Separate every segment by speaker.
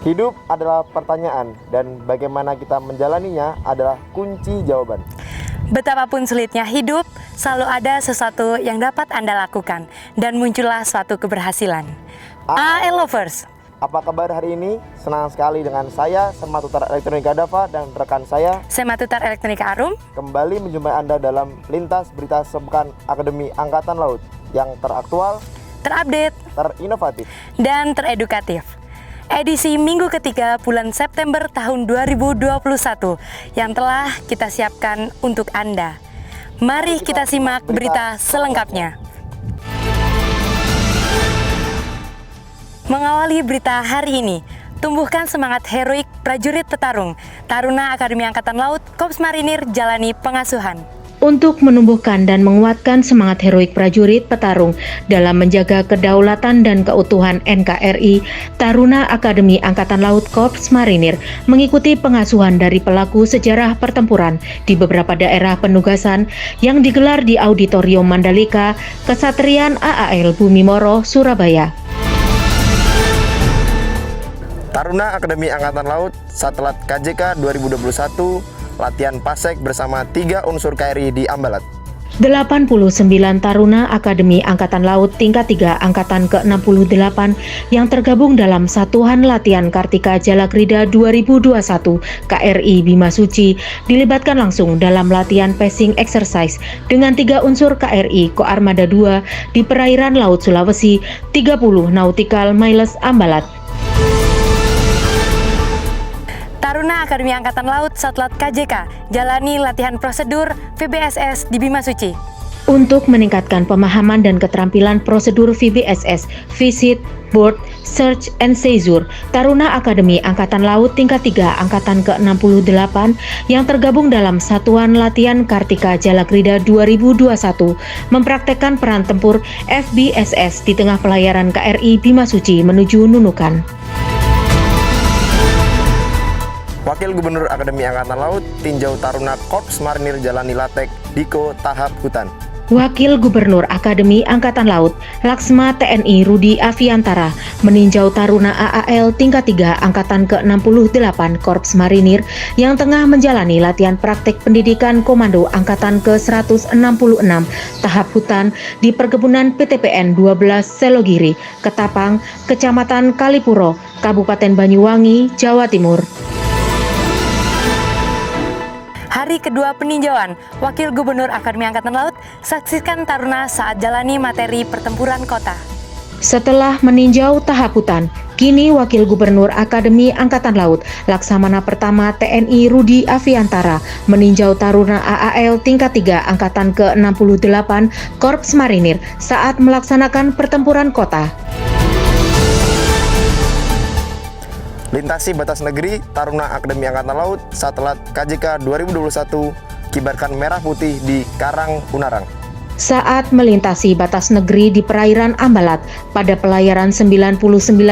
Speaker 1: Hidup adalah pertanyaan dan bagaimana kita menjalaninya adalah kunci jawaban.
Speaker 2: Betapapun sulitnya hidup, selalu ada sesuatu yang dapat Anda lakukan dan muncullah suatu keberhasilan. AAL Lovers.
Speaker 1: Apa kabar hari ini? Senang sekali dengan saya, Sematutar Elektronika Dava dan rekan saya,
Speaker 2: Sematutar Elektronika Arum,
Speaker 1: kembali menjumpai Anda dalam Lintas Berita Sepekan Akademi Angkatan Laut yang teraktual,
Speaker 2: terupdate,
Speaker 1: terinovatif,
Speaker 2: dan teredukatif. Edisi minggu ketiga bulan September tahun 2021 yang telah kita siapkan untuk Anda. Mari kita simak berita selengkapnya. Mengawali berita hari ini, tumbuhkan semangat heroik prajurit petarung. Taruna Akademi Angkatan Laut Korps Marinir jalani pengasuhan.
Speaker 3: Untuk menumbuhkan dan menguatkan semangat heroik prajurit petarung dalam menjaga kedaulatan dan keutuhan NKRI, Taruna Akademi Angkatan Laut Korps Marinir mengikuti pengasuhan dari pelaku sejarah pertempuran di beberapa daerah penugasan yang digelar di Auditorium Mandalika, Kesatrian AAL Bumi Moro, Surabaya.
Speaker 1: Taruna Akademi Angkatan Laut Satlat KJK 2021 latihan pasek bersama 3 unsur KRI di Ambalat.
Speaker 3: 89 Taruna Akademi Angkatan Laut tingkat 3 Angkatan ke-68 yang tergabung dalam Satuan Latihan Kartika Jalakrida 2021 KRI Bima Suci dilibatkan langsung dalam latihan passing exercise dengan 3 unsur KRI Koarmada 2 di perairan Laut Sulawesi 30 Nautical Miles Ambalat.
Speaker 2: Taruna Akademi Angkatan Laut Satlat KJK jalani latihan prosedur VBSS di Bima Suci.
Speaker 3: Untuk meningkatkan pemahaman dan keterampilan prosedur VBSS, Visit, Board, Search, and Seizure, Taruna Akademi Angkatan Laut tingkat 3 Angkatan ke-68 yang tergabung dalam Satuan Latihan Kartika Jalakrida 2021 mempraktekkan peran tempur FBSS di tengah pelayaran KRI Bima Suci menuju Nunukan.
Speaker 1: Wakil Gubernur Akademi Angkatan Laut tinjau Taruna Korps Marinir jalani latek Diko Tahap Hutan.
Speaker 3: Wakil Gubernur Akademi Angkatan Laut Laksma TNI Rudi Aviantara meninjau Taruna AAL tingkat 3 Angkatan ke-68 Korps Marinir yang tengah menjalani latihan praktek pendidikan Komando Angkatan ke-166 Tahap Hutan di Perkebunan PTPN 12 Selogiri, Ketapang, Kecamatan Kalipuro, Kabupaten Banyuwangi, Jawa Timur.
Speaker 2: Hari kedua peninjauan, Wakil Gubernur Akademi Angkatan Laut saksikan Taruna saat jalani materi pertempuran kota.
Speaker 3: Setelah meninjau tahap hutan, kini Wakil Gubernur Akademi Angkatan Laut Laksamana Pertama TNI Rudi Aviantara meninjau Taruna AAL tingkat 3 Angkatan ke-68 Korps Marinir saat melaksanakan pertempuran kota.
Speaker 1: Lintasi batas negeri Taruna Akademi Angkatan Laut Satlat KJK 2021 kibarkan merah putih di Karang Unarang.
Speaker 3: Saat melintasi batas negeri di perairan Ambalat pada pelayaran 99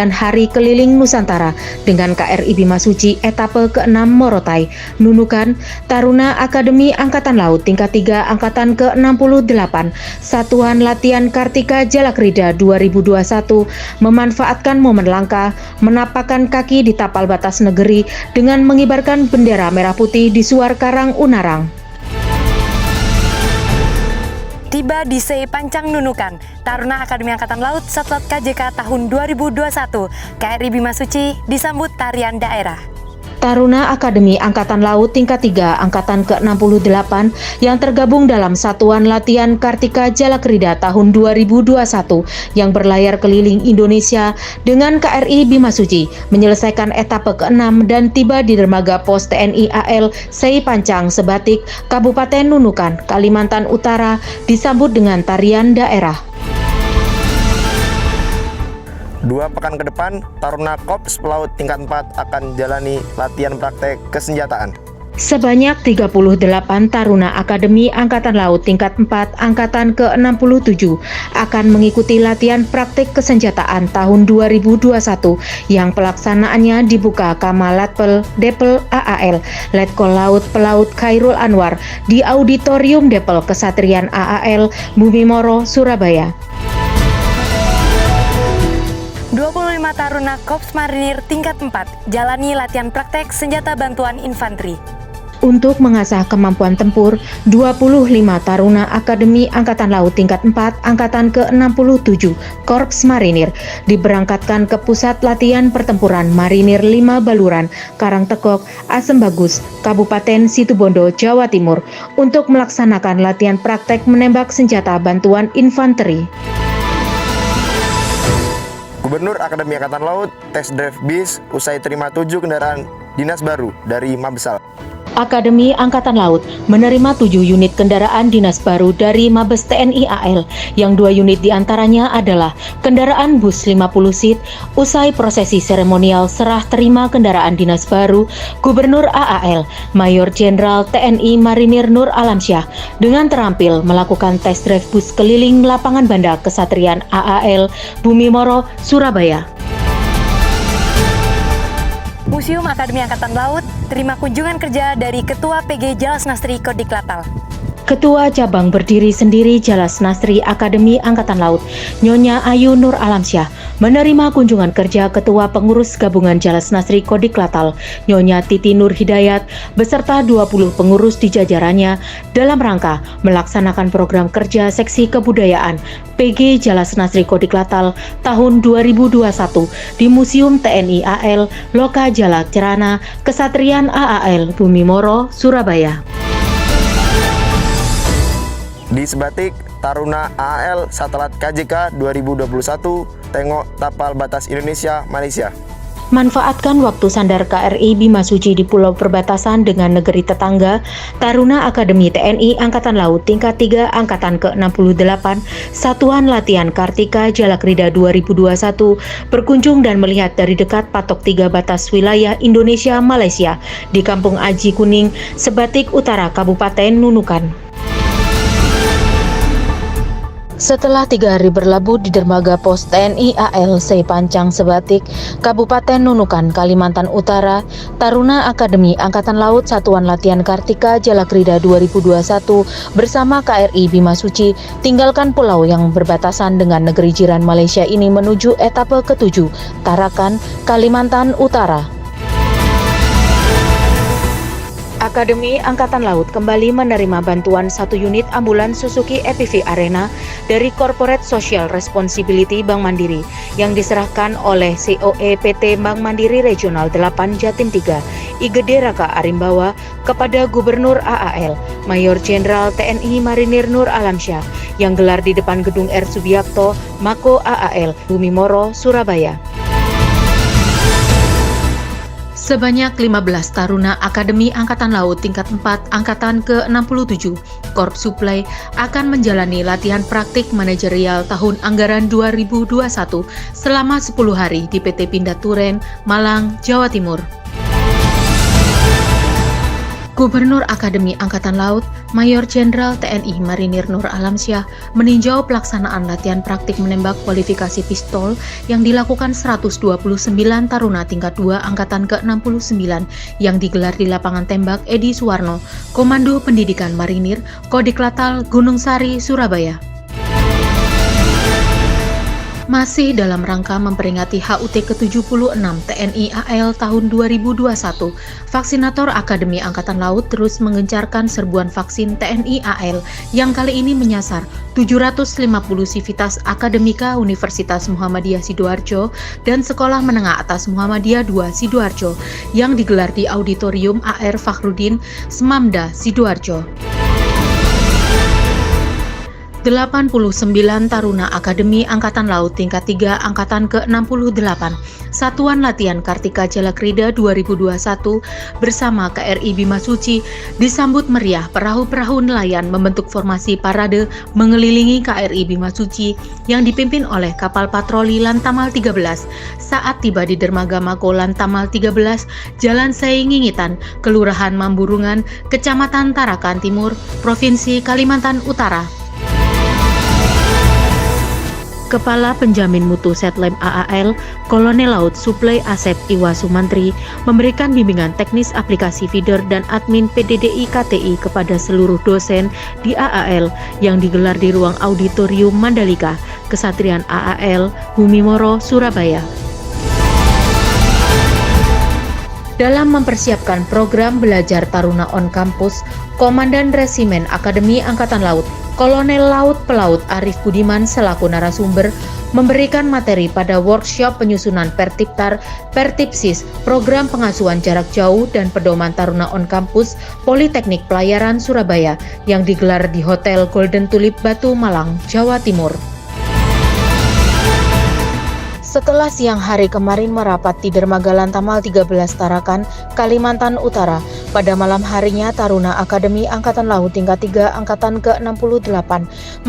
Speaker 3: hari keliling Nusantara dengan KRI Bima Suci etape ke-6 Morotai, Nunukan, Taruna Akademi Angkatan Laut tingkat 3 Angkatan ke-68 Satuan Latihan Kartika Jalakrida 2021 memanfaatkan momen langka menapakkan kaki di tapal batas negeri dengan mengibarkan bendera merah putih di Suar Karang Unarang.
Speaker 2: Tiba di Sei Pancang Nunukan, Taruna Akademi Angkatan Laut Satlat KJK tahun 2021, KRI Bima Suci disambut tarian daerah.
Speaker 3: Taruna Akademi Angkatan Laut tingkat 3 Angkatan ke-68 yang tergabung dalam Satuan Latihan Kartika Jalakrida tahun 2021 yang berlayar keliling Indonesia dengan KRI Bima Suci menyelesaikan etape ke-6 dan tiba di dermaga pos TNI AL Sei Pancang Sebatik, Kabupaten Nunukan, Kalimantan Utara disambut dengan tarian daerah.
Speaker 1: 2 pekan ke depan, Taruna Korps Pelaut tingkat 4 akan jalani latihan praktek kesenjataan.
Speaker 3: Sebanyak 38 Taruna Akademi Angkatan Laut tingkat 4 Angkatan ke-67 akan mengikuti latihan praktik kesenjataan tahun 2021 yang pelaksanaannya dibuka Kamalatpel Depel AAL Letkol Laut Pelaut Khairul Anwar di Auditorium Depel Kesatrian AAL Bumi Moro, Surabaya.
Speaker 2: 25 taruna Korps Marinir tingkat 4 jalani latihan praktek senjata bantuan infanteri.
Speaker 3: Untuk mengasah kemampuan tempur, 25 taruna Akademi Angkatan Laut tingkat 4 Angkatan ke-67 Korps Marinir diberangkatkan ke Pusat Latihan Pertempuran Marinir 5 Baluran, Karangtekok, Asem Bagus, Kabupaten Situbondo, Jawa Timur untuk melaksanakan latihan praktek menembak senjata bantuan infanteri.
Speaker 1: Gubernur Akademi Angkatan Laut tes drive bis usai terima 7 kendaraan dinas baru dari Mabesal.
Speaker 3: Akademi Angkatan Laut menerima 7 unit kendaraan dinas baru dari Mabes TNI AL, yang 2 unit diantaranya adalah kendaraan bus 50 seat. Usai prosesi seremonial serah terima kendaraan dinas baru, Gubernur AAL Mayor Jenderal TNI Marinir Nur Alamsyah dengan terampil melakukan tes drive bus keliling lapangan Banda Kesatrian AAL Bumi Moro, Surabaya.
Speaker 2: Museum Akademi Angkatan Laut terima kunjungan kerja dari Ketua PG Jalas Nastri Kodiklatal.
Speaker 3: Ketua Cabang Berdiri Sendiri Jalas Nastri Akademi Angkatan Laut, Nyonya Ayu Nur Alamsyah, menerima kunjungan kerja Ketua Pengurus Gabungan Jalas Nastri Kodiklatal, Nyonya Titi Nur Hidayat, beserta 20 pengurus di jajarannya dalam rangka melaksanakan program kerja Seksi Kebudayaan PG Jalas Nastri Kodiklatal tahun 2021 di Museum TNI AL Loka Jalak Cerana, Kesatrian AAL Bumi Moro, Surabaya.
Speaker 1: Di Sebatik, Taruna AAL Satlat KJK 2021 tengok tapal batas Indonesia Malaysia.
Speaker 3: Manfaatkan waktu sandar KRI Bima Suci di pulau perbatasan dengan negeri tetangga, Taruna Akademi TNI Angkatan Laut tingkat 3 Angkatan ke-68 Satuan Latihan Kartika Jalakrida 2021 berkunjung dan melihat dari dekat patok 3 batas wilayah Indonesia Malaysia di Kampung Aji Kuning, Sebatik Utara, Kabupaten Nunukan. Setelah 3 hari berlabuh di dermaga pos TNI AL Seipancang Sebatik, Kabupaten Nunukan, Kalimantan Utara, Taruna Akademi Angkatan Laut Satuan Latihan Kartika Jalakrida 2021 bersama KRI Bima Suci tinggalkan pulau yang berbatasan dengan negeri jiran Malaysia ini menuju etape ke-7, Tarakan, Kalimantan Utara. Akademi Angkatan Laut kembali menerima bantuan 1 unit ambulans Suzuki EPV Arena dari Corporate Social Responsibility Bank Mandiri yang diserahkan oleh COE PT Bank Mandiri Regional 8 Jatim 3 Igede Raka Arimbawa kepada Gubernur AAL Mayor Jenderal TNI Marinir Nur Alamsyah yang gelar di depan Gedung R. Subiakto, Mako AAL, Bumi Moro, Surabaya. Sebanyak 15 taruna Akademi Angkatan Laut tingkat 4 Angkatan ke-67 Korps Suplai akan menjalani latihan praktik manajerial tahun anggaran 2021 selama 10 hari di PT Pindad Turen, Malang, Jawa Timur. Gubernur Akademi Angkatan Laut, Mayor Jenderal TNI Marinir Nur Alamsyah meninjau pelaksanaan latihan praktik menembak kualifikasi pistol yang dilakukan 129 taruna tingkat 2 Angkatan ke-69 yang digelar di lapangan tembak Edi Suwarno, Komando Pendidikan Marinir, Kodiklatal, Gunung Sari, Surabaya. Masih dalam rangka memperingati HUT ke-76 TNI AL tahun 2021, vaksinator Akademi Angkatan Laut terus mengencarkan serbuan vaksin TNI AL yang kali ini menyasar 750 sivitas akademika Universitas Muhammadiyah Sidoarjo dan Sekolah Menengah Atas Muhammadiyah II Sidoarjo yang digelar di Auditorium AR Fakhrudin, Semamda, Sidoarjo. 89 taruna Akademi Angkatan Laut tingkat 3 Angkatan ke-68 Satuan Latihan Kartika Jalakrida 2021 bersama KRI Bima Suci disambut meriah perahu-perahu nelayan membentuk formasi parade mengelilingi KRI Bima Suci yang dipimpin oleh kapal patroli Lantamal 13 saat tiba di dermaga Mako Lantamal 13 Jalan Saingingitan, Kelurahan Mamburungan, Kecamatan Tarakan Timur, Provinsi Kalimantan Utara. Kepala Penjamin Mutu Setlem AAL, Kolonel Laut Suplai Asep Iwa Sumantri, memberikan bimbingan teknis aplikasi feeder dan admin PDDI KTI kepada seluruh dosen di AAL yang digelar di ruang auditorium Mandalika, Kesatrian AAL, Humimoro, Surabaya. Dalam mempersiapkan program belajar Taruna on Campus, Komandan Resimen Akademi Angkatan Laut, Kolonel Laut Pelaut Arif Budiman selaku narasumber memberikan materi pada workshop penyusunan Pertiptar, Pertipsis, program pengasuhan jarak jauh dan pedoman Taruna on Campus Politeknik Pelayaran Surabaya yang digelar di Hotel Golden Tulip Batu Malang, Jawa Timur. Setelah siang hari kemarin merapat di Dermaga Lantamal 13 Tarakan, Kalimantan Utara, pada malam harinya Taruna Akademi Angkatan Laut tingkat 3 Angkatan ke-68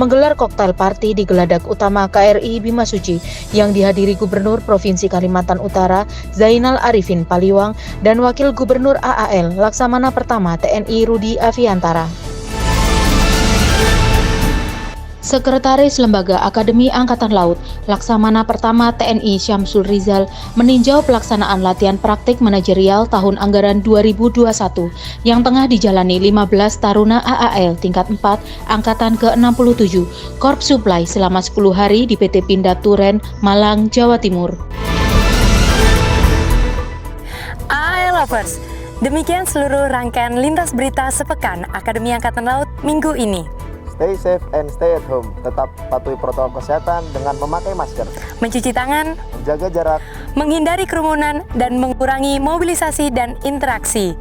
Speaker 3: menggelar koktail party di Geladak Utama KRI Bimasuci yang dihadiri Gubernur Provinsi Kalimantan Utara Zainal Arifin Paliwang dan Wakil Gubernur AAL Laksamana Pertama TNI Rudi Aviantara. Sekretaris Lembaga Akademi Angkatan Laut, Laksamana Pertama TNI Syamsul Rizal meninjau pelaksanaan latihan praktik manajerial tahun anggaran 2021 yang tengah dijalani 15 Taruna AAL tingkat 4 Angkatan ke-67 Korps Supply selama 10 hari di PT Pindad Turen, Malang, Jawa Timur.
Speaker 2: AAL Lovers, demikian seluruh rangkaian lintas berita sepekan Akademi Angkatan Laut minggu ini.
Speaker 1: Stay safe and stay at home. Tetap patuhi protokol kesehatan dengan memakai masker,
Speaker 2: Mencuci tangan,
Speaker 1: menjaga jarak,
Speaker 2: menghindari kerumunan, dan mengurangi mobilisasi dan interaksi.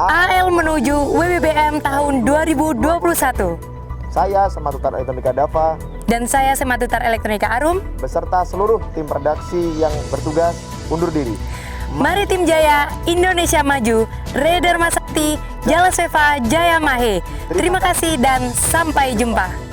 Speaker 2: AAL menuju WBBM tahun 2021.
Speaker 1: Saya Sematutar Elektronika Dava
Speaker 2: Dan saya Sematutar Elektronika Arum.
Speaker 1: beserta seluruh tim redaksi yang bertugas undur diri.
Speaker 2: Mari tim Jaya, Indonesia Maju, Reder Masakti, Jalaseva Jaya Mahe. Terima kasih dan sampai jumpa.